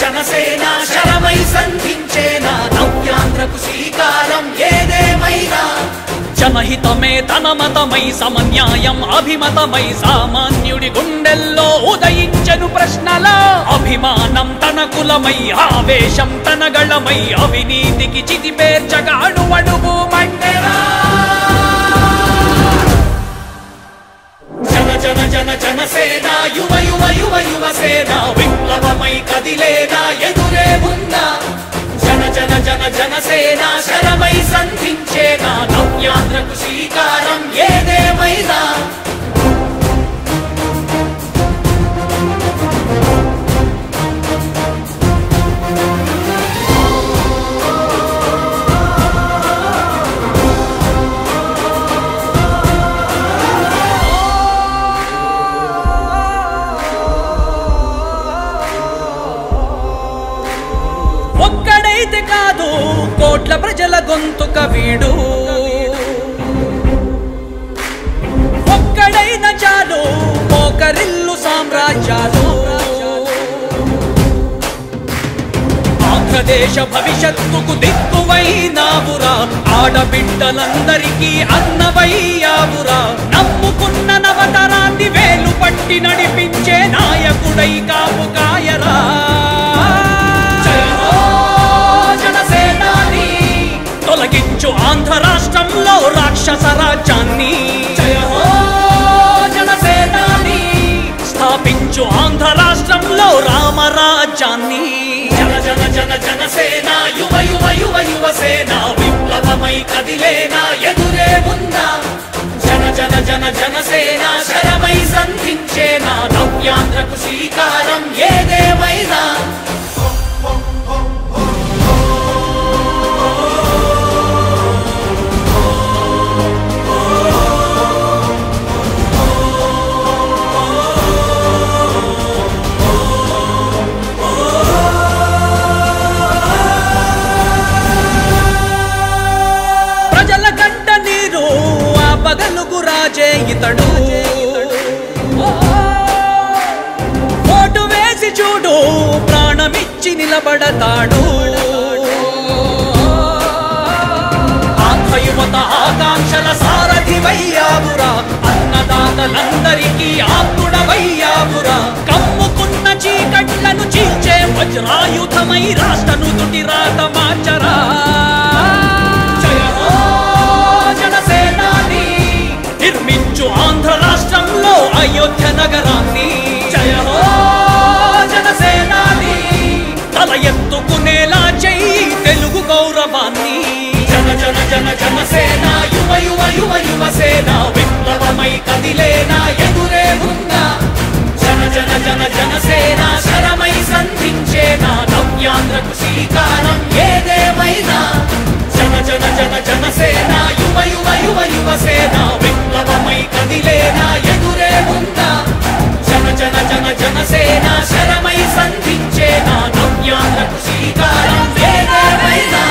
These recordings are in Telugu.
జనసేన శరమై సంధించేనా నవ్యాంధ్రకు శ్రీకారం ఏదేమైనా జనహితమే తన మతమై సమన్యాయం అభిమతమై సామాన్యుడి గుండెల్లో ఉదయించెను ప్రశ్నల అభిమానం తన కులమై ఆవేశం తన గళమై అవినీతికి చితిపేర్చగా అణువణువు మండెరా జన జన జన జనసేన యువ యువ యువ యువసేన విప్లవమై కదిలేనా ఎదురే ఉందా జన జన జన జనసేన శరమై సంధించేనా నవ్యాంధ్రకు శ్రీకారం ఏదేమైనా ఒక్కడైతే కాదు కోట్ల ప్రజల గొంతుక వీడు ఒక్కడైన చాలు మోకరిల్లు సామ్రాజ్యాలు ఆంధ్రదేశ భవిష్యత్తుకు దిక్కువైనావురా ఆడబిడ్డలందరికీ అన్నవయ్యావురా నమ్ముకున్న నవతరాన్ని వేలు పట్టి నడిపించే నాయకుడై కాపు కాయరా తొలగించు ఆంధ్ర రాష్ట్రంలో రాక్షస రాజ్యాన్ని జయ హో జనసేనాని స్థాపించు ఆంధ్ర రాష్ట్రంలో రామరాజ్యాన్ని జన జన జన జనసేన యువ యువ యువ యువసేన విప్లవమై కదిలేనా ఎదురే ఉందా జన జన జన జనసేన శరమై సంధించేనా నవ్యాంధ్రకు శ్రీకారం ఏదేమైనా పగలుగు రాజే ఇతడు ఓటు వేసి చూడు ప్రాణమిచ్చి నిలబడతాడు ఆంధ్రయువత ఆకాంక్షల సారథివయ్యావురా అన్నదాతలందరికీ ఆత్ముడవయ్యావురా కమ్ముకున్న చీకట్లను చీల్చే వజ్రాయుధమై రాష్ట్రను తుటి రాత మార్చరా నిర్మించు ఆంధ్ర రాష్ట్రంలో అయోధ్య నగరాన్ని జయ హో జనసేనాని తల ఎత్తుకునేలా చెయ్యి తెలుగు గౌరవాన్ని జన జన జన జనసేన యువ యువ యువ యువసేన విప్లవమై కదిలేనా ఎదురే ఉందా జన జన జన జనసేన శరమై సంధించేనా నవ్యాంధ్రకు శ్రీకారం ఏదేమైనా జన జన జన జనసేన యువ యువ యువ యువసేన విప్లవమై కదిలేనా ఎదురే ఉందా జన జన జన జనసేన శరమై సంధించేనా నవ్యాంధ్రకు శ్రీకారం ఏదేమైనా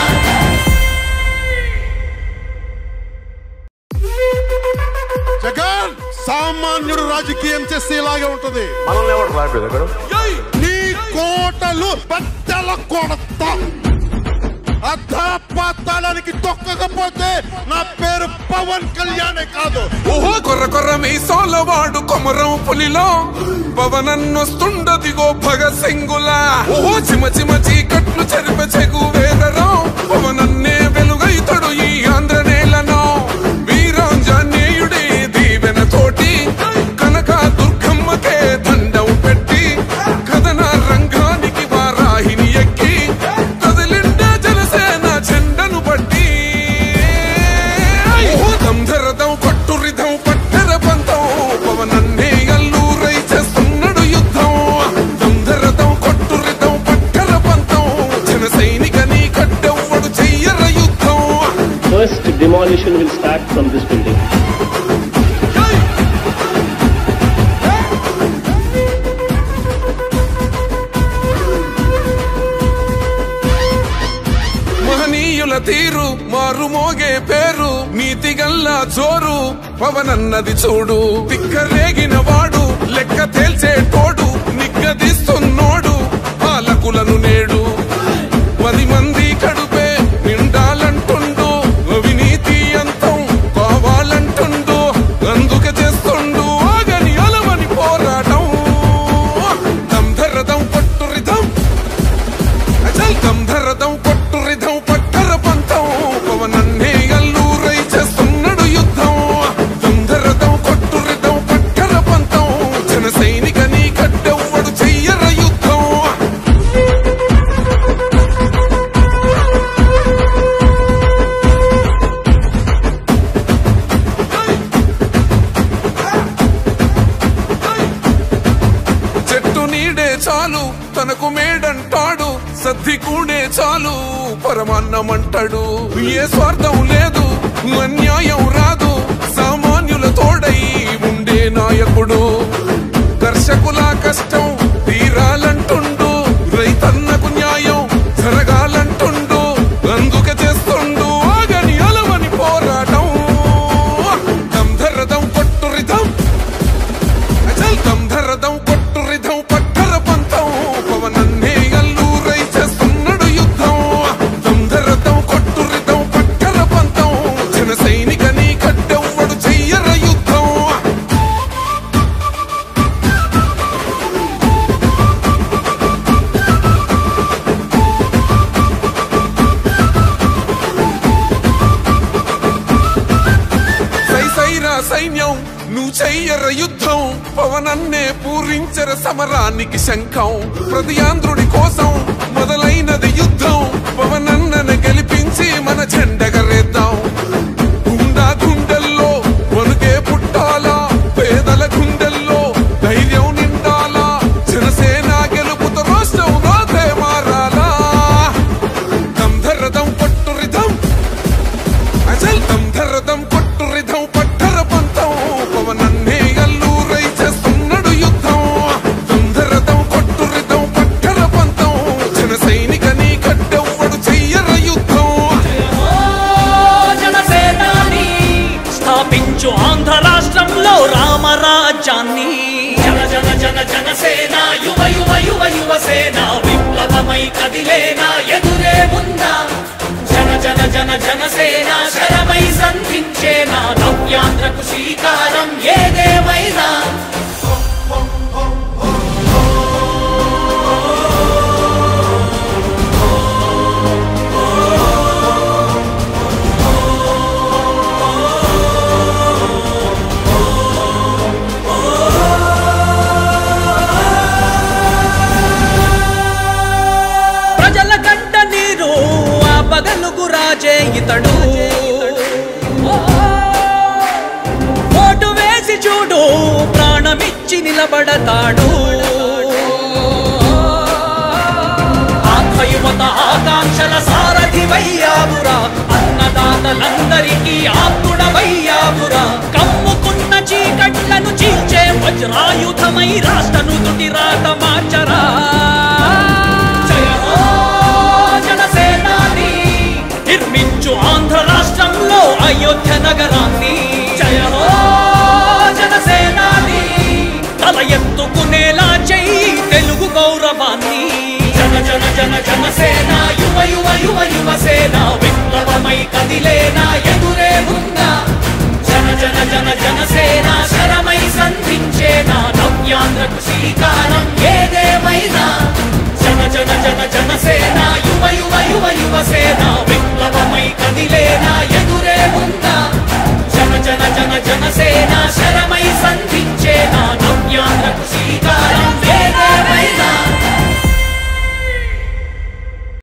జగన్ సామాన్యుడు రాజకీయం చేస్తే ఇలాగే ఉంటది నీ కోటలు బద్దల కొడతా అధాపాతాళానికి తొక్కకపోతే నా పేరు పవన్ కళ్యాణే కాదు. ఓహో కొర్ర కొర్ర మీసాల వాడు కొమరం పులిలో పవనన్నొస్తుండదిగో భగత్ సింగులా. ఓహో చిమ చిమ చీకట్లు చెరిప చెగు వేదరో పవనన్నే వెలుగైతడు ఈ ఆంధ్ర నేలను. వీరాంజనేయుడి దీవెన తోటి కనక దుర్గమ్మకే దండం పెట్టి కథన రంగానికి వారాహిని ఎక్కి కదిలిండే జనసేన జెండను బట్టి. దంధరదం కొట్టురిదం పట్టర పంతం పవనన్నే అల్లూరై చేస్తున్నాడు యుద్ధం. దంధరదం కొట్టురిదం పట్టర పంతం జన సైనికని కట్టెవ్వడు చెయ్యర యుద్ధం. First demolition will start from this building. మహనీయుల తీరు మారు మోగే పేరు నీతిగల్లా జోరు పవనన్నది చూడు. తిక్కరేగిన వాడు లెక్క తేల్చే తోడు నిగ్గదీస్తున్నోడు పాలకులను తనకు మేడంటాడు, సద్ది కూడే చాలు పరమాన్నమంటాడు. ఏ స్వార్థం లేదు, అన్యాయం రాదు, సామాన్యుల తోడై ఉండే నాయకుడు. కర్షకుల కష్టం తీరాలంటుండు, రైతన్నకు న్యాయం జరగాలంటుండు. అందుకే చేస్తుండు ఆగని అలవని పోరాటం. దమ్ధరదం కొట్టు రిధం, అచల్ దమ్ధరదం కొట్టు రిధం, పట్టర పంతం పవనన్నే అల్లూరై చేస్తున్నాడు యుద్ధం. దమ్ధరదం కొట్టు రిధం, పట్టర పంతం జన సైనిక నీ కట్టెవ్వడు చెయ్యర యుద్ధం. సైన్యం నువ్వు చెయ్యర యుద్ధం, పవనన్నే పూరించర సమరానికి శంఖం. ప్రతి ఆంధ్రుడి కోసం మొదలైనది యుద్ధం, పవనన్నను గెలిపించి మన జెండగరేద్దాం. గుండా గుండెల్లో వణుకే పుట్టాలా, పేదల గుండెల్లో ధైర్యం నిండాలా. జనసేన గెలుపుతో రాష్ట్రం రాతే మారాలా. దమ్ధరదం కొట్టు రిధం, అచల్ దమ్ధరదం కొట్టు రిధం, పట్టర పంతం పవనన్నే అల్లూరై చేస్తున్నాడు యుద్ధం. దమ్ధరదం కొట్టు రిధం, పట్టర పంతం జన సైనిక నీ కట్టెవ్వడు చెయ్యర యుద్ధం. జనసేనాని స్థాపించు ఆంధ్ర రాష్ట్రంలో రామరాజ్యాన్ని. జన జన జన జనసేన యువ యువ యువ యువసేన విప్లవమై కదిలేనా ఎదురే ఉందా. జన జన జన జనసేన శరమై సంధించేనా నవ్యాంధ్రకు శ్రీకారం ఏదేమైనా. ప్రజల కంట నీరు ఆ పగలుగు రాజే ఇతడు. ఓటు వేసి చూడు ప్రాణమిచ్చి నిలబడతాడు. ఆత్మయువత ఆకాంక్షల సారథివయ్యావురా, అన్నదాతలందరికీ ఆత్ముడవయ్యావురా. కమ్ముకున్న చీకట్లను చీల్చే వజ్రాయుధమై రాష్ట్రను తుటి రాత మార్చరా. నిర్మించు ఆంధ్ర రాష్ట్రంలో అయోధ్య నగరాన్ని. జయ హో జనసేనాని, తల ఎత్తుకునేలా చెయ్యి తెలుగు గౌరవాన్ని. జన జన జన జనసేన యువ యువ యువ యువసేన విప్లవమై కదిలేనా ఎదురే ఉందా. జన జన జన జనసేన శరమై సంధించేనా నవ్యాంధ్రకు శ్రీకారం ఏదేమైనా. జన జన జన జనసేన యువ యువ యువ యువసేన విప్లవమై కదిలే